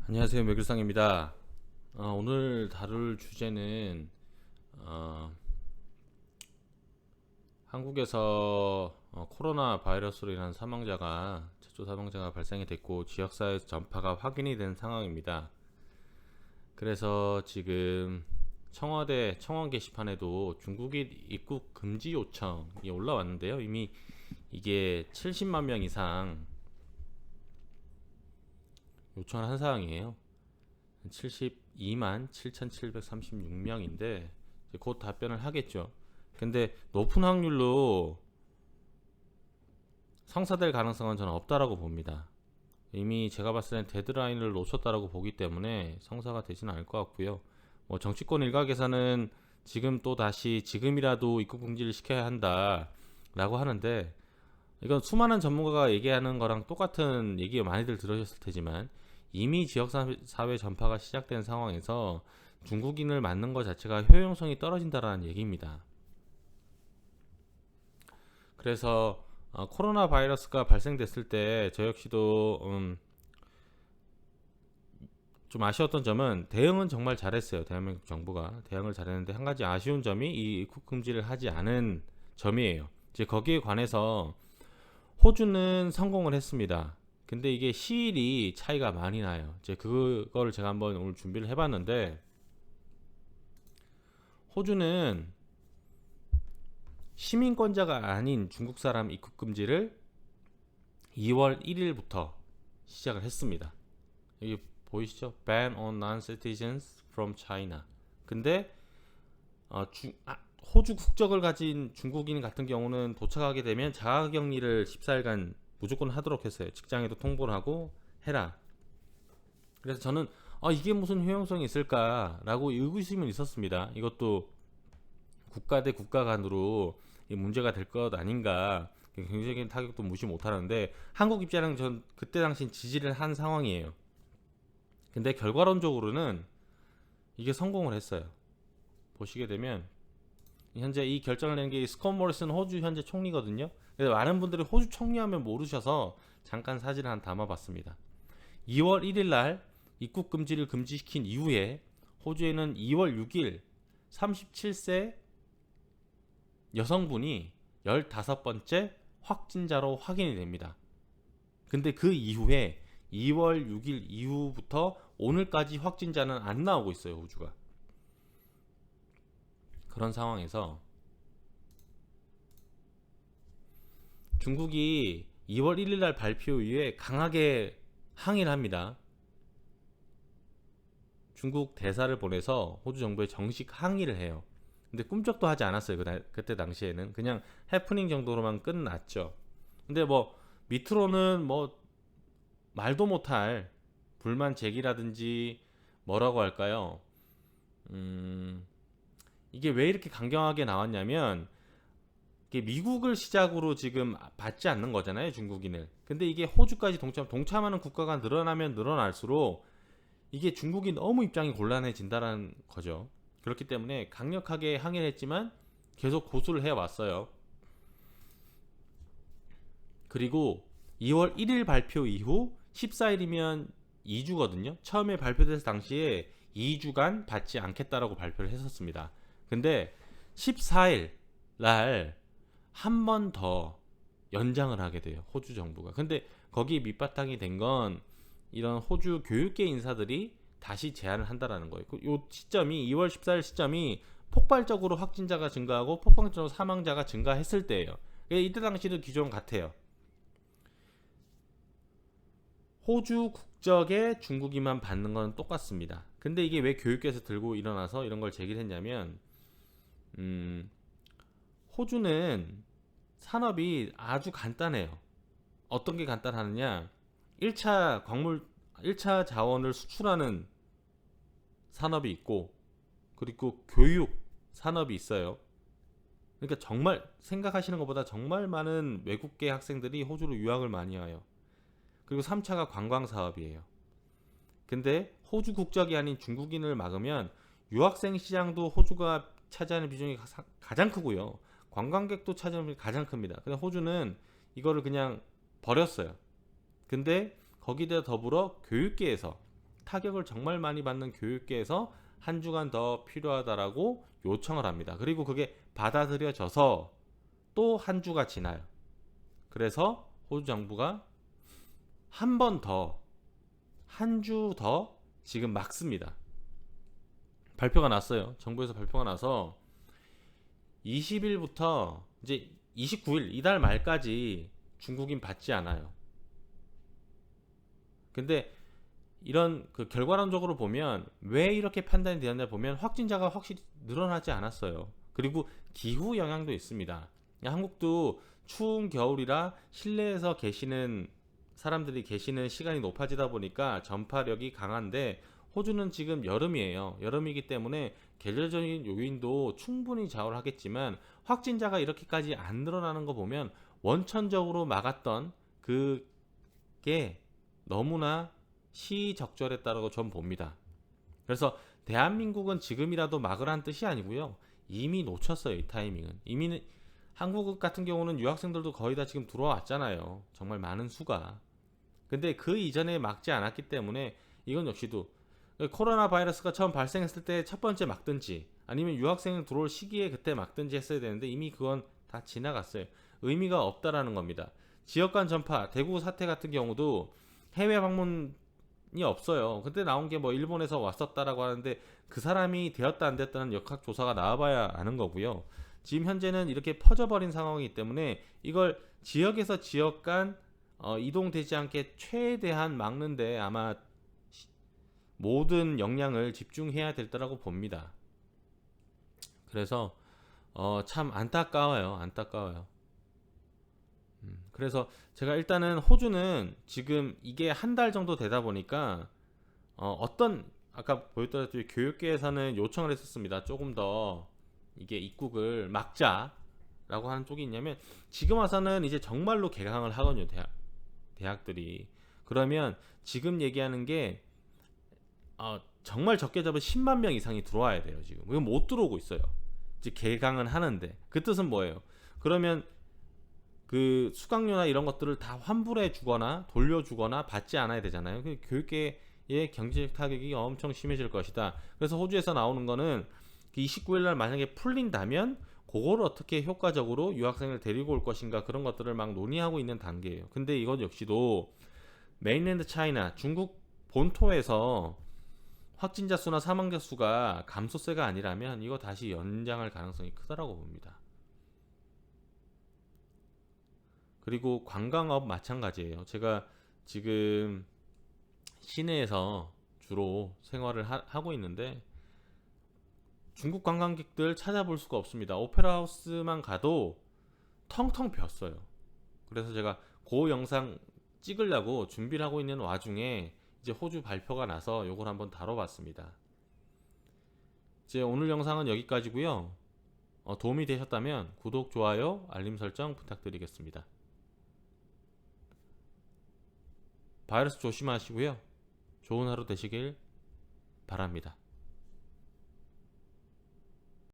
안녕하세요, 매글상입니다. 오늘 다룰 주제는 어, 한국에서 코로나 바이러스로 인한 최초 사망자가 발생이 됐고 지역사회에서 전파가 확인이 된 상황입니다. 그래서 지금 청와대 청원 게시판에도 중국인 입국 금지 요청이 올라왔는데요. 이미 이게 70만 명 이상 요청을 한 사항이에요. 72만 7,736명인데 곧 답변을 하겠죠. 근데 높은 확률로 성사될 가능성은 저는 없다라고 봅니다. 이미 제가 봤을 땐 데드라인을 놓쳤다라고 보기 때문에 성사가 되지는 않을 것 같고요. 뭐 정치권 일각에서는 지금 또 다시 지금이라도 입국 금지를 시켜야 한다라고 하는데, 이건 수많은 전문가가 얘기하는 거랑 똑같은 얘기 많이들 들으셨을 테지만 이미 지역사회 전파가 시작된 상황에서 중국인을 맞는 것 자체가 효용성이 떨어진다라는 얘기입니다. 그래서 코로나 바이러스가 발생됐을 때 저 역시도 좀 아쉬웠던 점은 대응은 정말 잘했어요. 대한민국 정부가 대응을 잘했는데 한 가지 아쉬운 점이 이 입국 금지를 하지 않은 점이에요. 이제 거기에 관해서 호주는 성공을 했습니다. 근데 이게 시일이 차이가 많이 나요. 이제 그거를 제가 한번 오늘 준비를 해봤는데, 호주는 시민권자가 아닌 중국 사람 입국 금지를 2월 1일부터 시작을 했습니다. 여기 보이시죠? Ban on non-citizens from China. 근데 호주 국적을 가진 중국인 같은 경우는 도착하게 되면 자가격리를 14일간 무조건 하도록 했어요. 직장에도 통보를 하고 해라. 그래서 저는 이게 무슨 효용성이 있을까라고 의구심은 있었습니다. 이것도 국가 대 국가 간으로 문제가 될 것 아닌가. 경제적인 타격도 무시 못하는데 한국 입장은 전 그때 당시 지지를 한 상황이에요. 근데 결과론적으로는 이게 성공을 했어요. 보시게 되면 현재 이 결정을 낸 게 스콧 모리슨 호주 현재 총리거든요. 그래서 많은 분들이 호주 총리하면 모르셔서 잠깐 사진을 한 담아봤습니다. 2월 1일 날 입국 금지를 금지시킨 이후에 호주에는 2월 6일 37세 여성분이 15번째 확진자로 확인이 됩니다. 근데 그 이후에 2월 6일 이후부터 오늘까지 확진자는 안 나오고 있어요, 호주가. 그런 상황에서 중국이 2월 1일 날 발표 이후에 강하게 항의를 합니다. 중국 대사를 보내서 호주 정부에 정식 항의를 해요. 근데 꿈쩍도 하지 않았어요. 그때 당시에는 그냥 해프닝 정도로만 끝났죠. 근데 뭐 밑으로는 뭐 말도 못할 불만 제기라든지 뭐라고 할까요? 이게 왜 이렇게 강경하게 나왔냐면, 이게 미국을 시작으로 지금 받지 않는 거잖아요, 중국인을. 근데 이게 호주까지 동참하는 국가가 늘어나면 늘어날수록 이게 중국이 너무 입장이 곤란해진다는 거죠. 그렇기 때문에 강력하게 항의를 했지만 계속 고수를 해왔어요. 그리고 2월 1일 발표 이후 14일이면 2주거든요. 처음에 발표됐을 당시에 2주간 받지 않겠다라고 발표를 했었습니다. 근데 14일 날 한 번 더 연장을 하게 돼요, 호주 정부가. 근데 거기 밑바탕이 된 건 이런 호주 교육계 인사들이 다시 제안을 한다라는 거예요. 이 시점이 2월 14일 시점이 폭발적으로 확진자가 증가하고 폭발적으로 사망자가 증가했을 때예요. 이때 당시도 기존 같아요. 호주 국적의 중국인만 받는 건 똑같습니다. 근데 이게 왜 교육계에서 들고 일어나서 이런 걸 제기를 했냐면, 호주는 산업이 아주 간단해요. 어떤 게 간단하느냐? 1차 자원을 수출하는 산업이 있고, 그리고 교육 산업이 있어요. 그러니까 정말 생각하시는 것보다 정말 많은 외국계 학생들이 호주로 유학을 많이 와요. 그리고 3차가 관광 사업이에요. 근데 호주 국적이 아닌 중국인을 막으면 유학생 시장도 호주가 차지하는 비중이 가장 크고요. 관광객도 차지하는 비중이 가장 큽니다. 근데 호주는 이거를 그냥 버렸어요. 근데 거기다 더불어 교육계에서 타격을 정말 많이 받는 교육계에서 한 주간 더 필요하다라고 요청을 합니다. 그리고 그게 받아들여져서 또 한 주가 지나요. 그래서 호주 정부가 한 번 더, 한 주 더 지금 막습니다. 발표가 났어요. 정부에서 발표가 나서 20일부터 이제 29일 이달 말까지 중국인 받지 않아요. 근데 이런 그 결과론적으로 보면 왜 이렇게 판단이 되었냐 보면 확진자가 확실히 늘어나지 않았어요. 그리고 기후 영향도 있습니다. 한국도 추운 겨울이라 실내에서 계시는 사람들이 계시는 시간이 높아지다 보니까 전파력이 강한데 호주는 지금 여름이에요. 여름이기 때문에 계절적인 요인도 충분히 좌우를 하겠지만 확진자가 이렇게까지 안 늘어나는 거 보면 원천적으로 막았던 그게 너무나 시적절했다고 전 봅니다. 그래서 대한민국은 지금이라도 막으란 뜻이 아니고요. 이미 놓쳤어요. 이 타이밍은. 이미 한국 같은 경우는 유학생들도 거의 다 지금 들어왔잖아요. 정말 많은 수가. 근데 그 이전에 막지 않았기 때문에 이건 역시도 코로나 바이러스가 처음 발생했을 때 첫 번째 막든지 아니면 유학생이 들어올 시기에 그때 막든지 했어야 되는데 이미 그건 다 지나갔어요. 의미가 없다라는 겁니다. 지역 간 전파, 대구 사태 같은 경우도 해외 방문이 없어요. 그때 나온 게 뭐 일본에서 왔었다라고 하는데 그 사람이 되었다 안 됐다는 역학조사가 나와봐야 아는 거고요. 지금 현재는 이렇게 퍼져버린 상황이기 때문에 이걸 지역에서 지역 간 이동되지 않게 최대한 막는데 아마 모든 역량을 집중해야 될 거라고 봅니다. 그래서 참 안타까워요. 안타까워요. 그래서 제가 일단은 호주는 지금 이게 한 달 정도 되다 보니까 어떤 아까 보였다시피 교육계에서는 요청을 했었습니다. 조금 더 이게 입국을 막자라고 하는 쪽이 있냐면 지금 와서는 이제 정말로 개강을 하거든요. 대학들이. 그러면 지금 얘기하는 게 정말 적게 잡은 10만 명 이상이 들어와야 돼요. 지금 이건 못 들어오고 있어요. 이제 개강은 하는데 그 뜻은 뭐예요? 그러면 그 수강료나 이런 것들을 다 환불해 주거나 돌려주거나 받지 않아야 되잖아요. 그 교육계의 경제적 타격이 엄청 심해질 것이다. 그래서 호주에서 나오는 거는 29일 날 만약에 풀린다면 그거를 어떻게 효과적으로 유학생을 데리고 올 것인가 그런 것들을 막 논의하고 있는 단계예요. 근데 이것 역시도 메인랜드 차이나 중국 본토에서 확진자 수나 사망자 수가 감소세가 아니라면 이거 다시 연장할 가능성이 크다라고 봅니다. 그리고 관광업 마찬가지예요. 제가 지금 시내에서 주로 생활을 하고 있는데 중국 관광객들 찾아볼 수가 없습니다. 오페라 하우스만 가도 텅텅 비었어요. 그래서 제가 그 영상 찍으려고 준비를 하고 있는 와중에 이제 호주 발표가 나서 요걸 한번 다뤄봤습니다. 이제 오늘 영상은 여기까지고요. 도움이 되셨다면 구독, 좋아요, 알림 설정 부탁드리겠습니다. 바이러스 조심하시고요. 좋은 하루 되시길 바랍니다.